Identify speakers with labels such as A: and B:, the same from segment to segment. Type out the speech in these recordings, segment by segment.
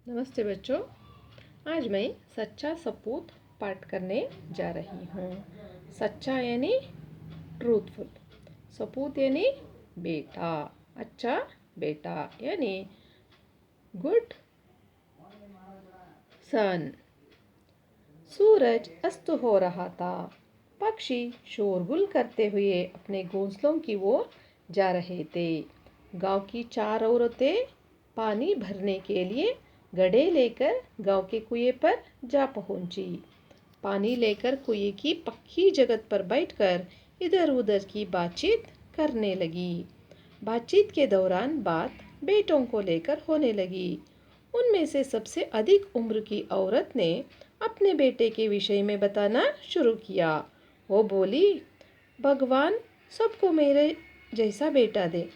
A: नमस्ते बच्चों। आज मैं सच्चा सपूत पाठ करने जा रही हूँ। सच्चा यानी ट्रूथफुल, सपूत यानी बेटा, अच्छा बेटा यानी गुड सन। सूरज अस्त हो रहा था। पक्षी शोरगुल करते हुए अपने घोंसलों की ओर जा रहे थे। गांव की 4 औरतें पानी भरने के लिए घड़े लेकर गांव के कुएं पर जा पहुंची। पानी लेकर कुएं की पक्की जगह पर बैठकर इधर उधर की बातचीत करने लगी। बातचीत के दौरान बात बेटों को लेकर होने लगी। उनमें से सबसे अधिक उम्र की औरत ने अपने बेटे के विषय में बताना शुरू किया। वो बोली, भगवान सबको मेरे जैसा बेटा दे।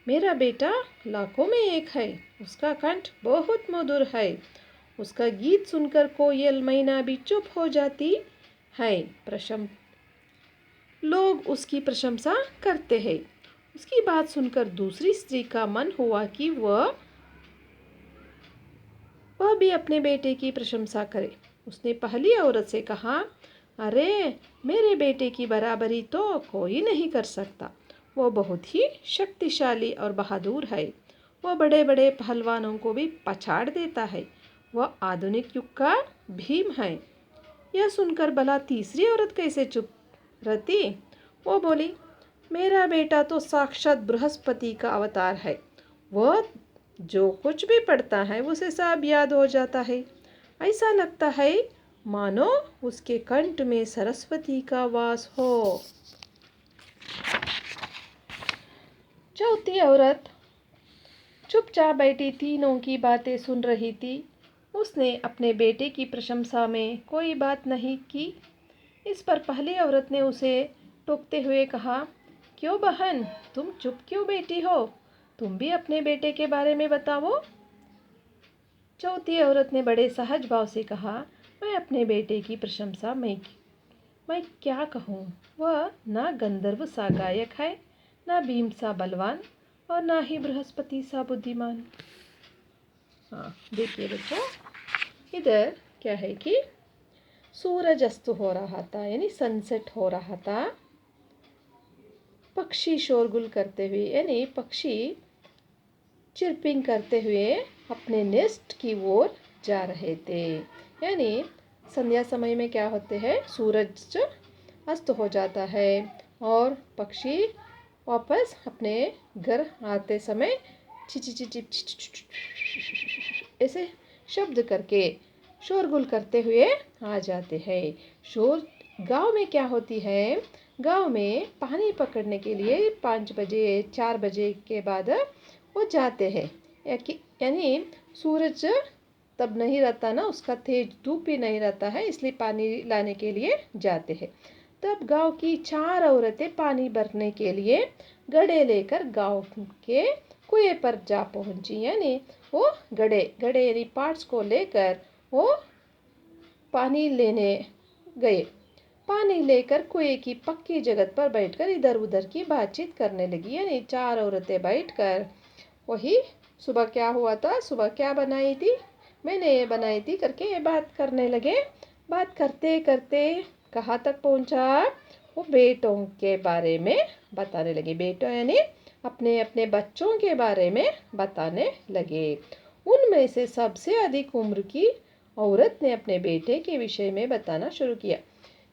A: मेरा बेटा लाखों में एक है। उसका कंठ बहुत मधुर है। उसका गीत सुनकर कोयल मैना भी चुप हो जाती है। लोग उसकी प्रशंसा करते हैं। उसकी बात सुनकर दूसरी स्त्री का मन हुआ कि वह भी अपने बेटे की प्रशंसा करे। उसने पहली औरत से कहा, अरे मेरे बेटे की बराबरी तो कोई नहीं कर सकता। वो बहुत ही शक्तिशाली और बहादुर है। वह बड़े बड़े पहलवानों को भी पछाड़ देता है। वह आधुनिक युग का भीम है। यह सुनकर भला तीसरी औरत कैसे चुप रहती। वो बोली, मेरा बेटा तो साक्षात बृहस्पति का अवतार है। वह जो कुछ भी पढ़ता है उसे सब याद हो जाता है। ऐसा लगता है मानो उसके कंठ में सरस्वती का वास हो। चौथी औरत चुपचाप बैठी तीनों की बातें सुन रही थी। उसने अपने बेटे की प्रशंसा में कोई बात नहीं की। इस पर पहली औरत ने उसे टोकते हुए कहा, क्यों बहन, तुम चुप क्यों बैठी हो? तुम भी अपने बेटे के बारे में बताओ। चौथी औरत ने बड़े सहज भाव से कहा, मैं अपने बेटे की प्रशंसा मैं क्या कहूँ। वह ना गंधर्व सा गायक है, ना भीम सा बलवान और ना ही बृहस्पति सा बुद्धिमान। हाँ देखिए बच्चों, इधर क्या है कि सूरज अस्त हो रहा था यानी सनसेट हो रहा था। पक्षी शोरगुल करते हुए यानी पक्षी चिरपिंग करते हुए अपने नेस्ट की ओर जा रहे थे। यानी संध्या समय में क्या होते हैं, सूरज अस्त हो जाता है और पक्षी वापस अपने घर आते समय ऐसे शब्द करके शोरगुल करते हुए आ जाते हैं। शोर गांव में क्या होती है, गांव में पानी पकड़ने के लिए 5 बजे 4 बजे के बाद वो जाते हैं। यानी सूरज तब नहीं रहता ना, उसका तेज धूप भी नहीं रहता है, इसलिए पानी लाने के लिए जाते हैं। तब गांव की 4 औरतें पानी भरने के लिए घड़े लेकर गांव के कुएं पर जा पहुंची। यानी वो घड़े घड़े यानी पार्ट्स को लेकर वो पानी लेने गए। पानी लेकर कुएं की पक्की जगह पर बैठकर इधर उधर की बातचीत करने लगी। यानी 4 औरतें बैठकर वही सुबह क्या हुआ था, सुबह क्या बनाई थी, मैंने ये बनाई थी करके ये बात करने लगे। बात करते करते कहाँ तक पहुंचा, वो बेटों के बारे में बताने लगे। बेटों यानी अपने अपने बच्चों के बारे में बताने लगे। उनमें से सबसे अधिक उम्र की औरत ने अपने बेटे के विषय में बताना शुरू किया।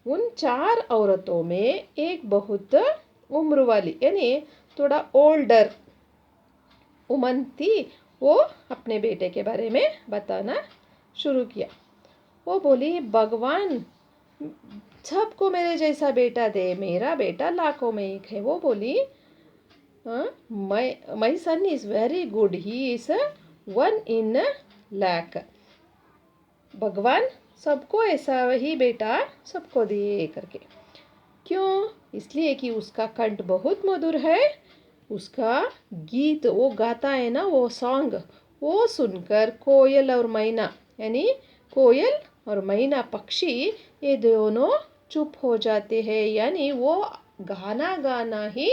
A: उन 4 औरतों में एक बहुत उम्र वाली यानी थोड़ा ओल्डर उमन थी। वो अपने बेटे के बारे में बताना शुरू किया। वो बोली, भगवान सबको मेरे जैसा बेटा दे। मेरा बेटा लाखों में एक है। वो बोली, my son is very good, he is 1 in a lakh। भगवान सबको ऐसा वही बेटा सबको दे करके। क्यों? इसलिए कि उसका कंठ बहुत मधुर है। उसका गीत वो गाता है ना, वो सॉन्ग, वो सुनकर कोयल और मैना यानी कोयल और मैना पक्षी ये दोनों चुप हो जाते हैं। यानी वो गाना गाना ही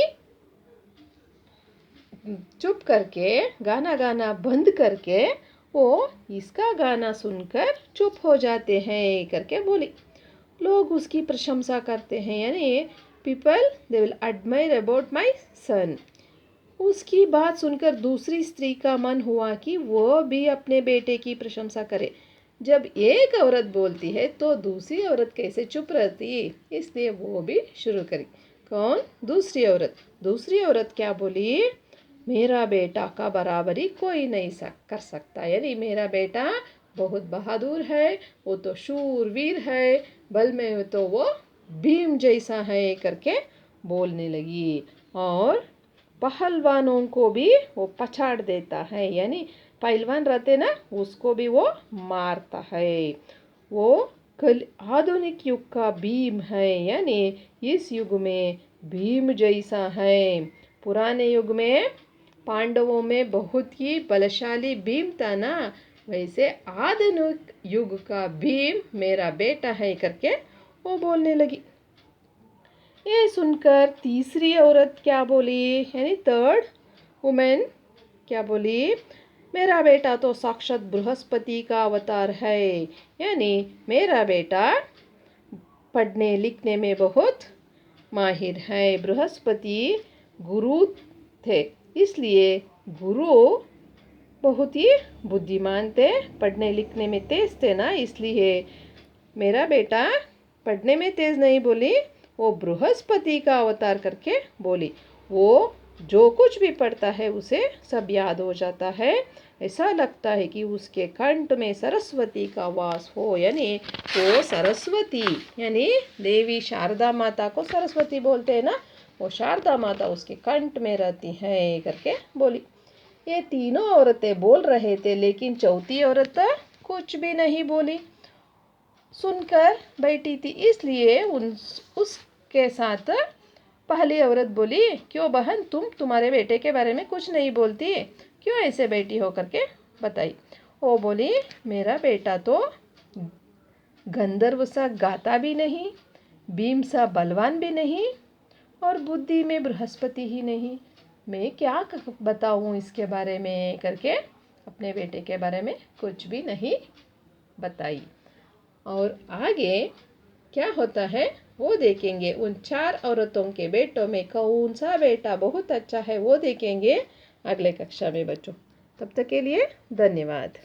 A: चुप करके गाना गाना बंद करके वो इसका गाना सुनकर चुप हो जाते हैं करके बोली। लोग उसकी प्रशंसा करते हैं, यानी people they will admire about my son. उसकी बात सुनकर दूसरी स्त्री का मन हुआ कि वो भी अपने बेटे की प्रशंसा करे। जब एक औरत बोलती है तो दूसरी औरत कैसे चुप रहती, इसलिए वो भी शुरू करी। कौन? दूसरी औरत। दूसरी औरत क्या बोली? मेरा बेटा का बराबरी कोई नहीं कर सकता, यानी मेरा बेटा बहुत बहादुर है, वो तो शूरवीर है, बल में तो वो भीम जैसा है करके बोलने लगी। और पहलवानों को भी वो पछाड़ देता है, यानी पहलवान रहते ना, उसको भी वो मारता है। वो कल आधुनिक युग का भीम है, यानी इस युग में भीम जैसा है। पुराने युग में पांडवों में बहुत ही बलशाली भीम था ना, वैसे आधुनिक युग का भीम मेरा बेटा है करके वो बोलने लगी। ये सुनकर तीसरी औरत क्या बोली, यानी थर्ड वुमेन क्या बोली? मेरा बेटा तो साक्षात बृहस्पति का अवतार है, यानी मेरा बेटा पढ़ने लिखने में बहुत माहिर है। बृहस्पति गुरु थे, इसलिए गुरु बहुत ही बुद्धिमान थे, पढ़ने लिखने में तेज थे ना, इसलिए मेरा बेटा पढ़ने में तेज नहीं बोली, वो बृहस्पति का अवतार करके बोली। वो जो कुछ भी पढ़ता है उसे सब याद हो जाता है, ऐसा लगता है कि उसके कंठ में सरस्वती का वास हो, यानी वो सरस्वती, यानी देवी शारदा माता को सरस्वती बोलते हैं ना, वो शारदा माता उसके कंठ में रहती है करके बोली। ये तीनों औरतें बोल रहे थे, लेकिन चौथी औरत कुछ भी नहीं बोली, सुनकर बैठी थी। इसलिए उसके साथ पहली औरत बोली, क्यों बहन, तुम तुम्हारे बेटे के बारे में कुछ नहीं बोलती, क्यों ऐसे बैठी हो करके बताई। वो बोली, मेरा बेटा तो गंधर्व सा गाता भी नहीं, भीम सा बलवान भी नहीं, और बुद्धि में बृहस्पति ही नहीं, मैं क्या बताऊँ इसके बारे में करके अपने बेटे के बारे में कुछ भी नहीं बताई। और आगे क्या होता है वो देखेंगे। उन 4 औरतों के बेटों में कौन सा बेटा बहुत अच्छा है वो देखेंगे अगले कक्षा में बच्चों। तब तक के लिए धन्यवाद।